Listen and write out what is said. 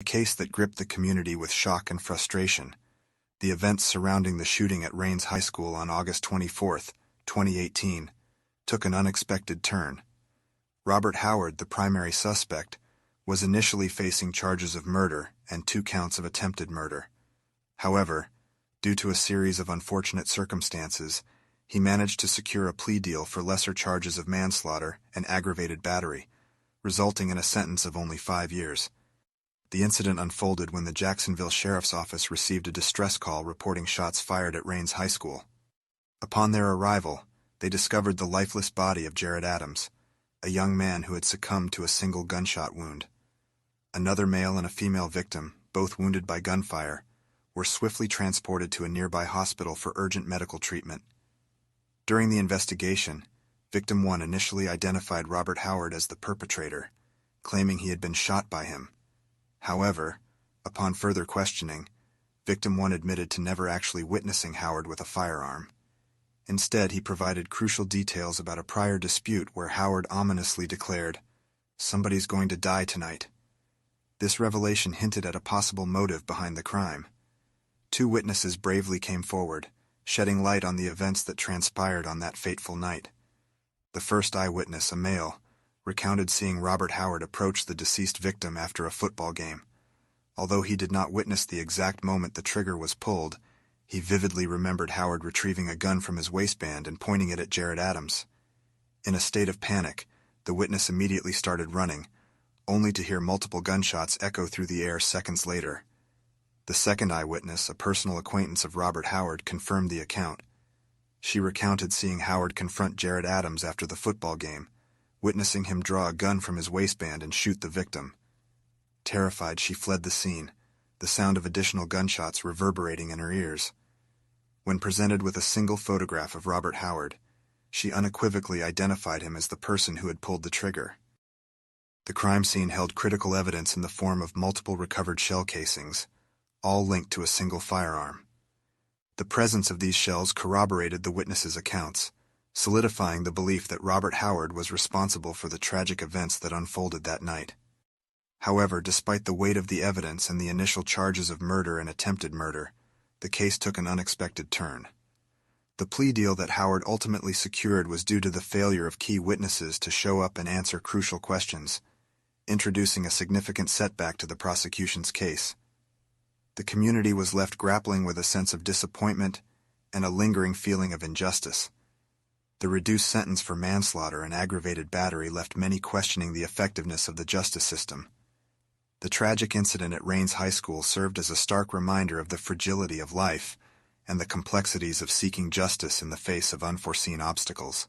A case that gripped the community with shock and frustration. The events surrounding the shooting at Rains High School on August 24, 2018, took an unexpected turn. Robert Howard, the primary suspect, was initially facing charges of murder and 2 counts of attempted murder. However, due to a series of unfortunate circumstances, he managed to secure a plea deal for lesser charges of manslaughter and aggravated battery, resulting in a sentence of only 5 years. The incident unfolded when the Jacksonville Sheriff's Office received a distress call reporting shots fired at Rains High School. Upon their arrival, they discovered the lifeless body of Jared Adams, a young man who had succumbed to a single gunshot wound. Another male and a female victim, both wounded by gunfire, were swiftly transported to a nearby hospital for urgent medical treatment. During the investigation, Victim 1 initially identified Robert Howard as the perpetrator, claiming he had been shot by him. However, upon further questioning, Victim 1 admitted to never actually witnessing Howard with a firearm. Instead, he provided crucial details about a prior dispute where Howard ominously declared, "Somebody's going to die tonight." This revelation hinted at a possible motive behind the crime. 2 witnesses bravely came forward, shedding light on the events that transpired on that fateful night. The first eyewitness, a male, recounted seeing Robert Howard approach the deceased victim after a football game. Although he did not witness the exact moment the trigger was pulled, he vividly remembered Howard retrieving a gun from his waistband and pointing it at Jared Adams. In a state of panic, the witness immediately started running, only to hear multiple gunshots echo through the air seconds later. The second eyewitness, a personal acquaintance of Robert Howard, confirmed the account. She recounted seeing Howard confront Jared Adams after the football game, witnessing him draw a gun from his waistband and shoot the victim. Terrified, she fled the scene, the sound of additional gunshots reverberating in her ears. When presented with a single photograph of Robert Howard, she unequivocally identified him as the person who had pulled the trigger. The crime scene held critical evidence in the form of multiple recovered shell casings, all linked to a single firearm. The presence of these shells corroborated the witnesses' accounts, solidifying the belief that Robert Howard was responsible for the tragic events that unfolded that night. However, despite the weight of the evidence and the initial charges of murder and attempted murder, the case took an unexpected turn. The plea deal that Howard ultimately secured was due to the failure of key witnesses to show up and answer crucial questions, introducing a significant setback to the prosecution's case. The community was left grappling with a sense of disappointment and a lingering feeling of injustice. The reduced sentence for manslaughter and aggravated battery left many questioning the effectiveness of the justice system. The tragic incident at Rains High School served as a stark reminder of the fragility of life and the complexities of seeking justice in the face of unforeseen obstacles.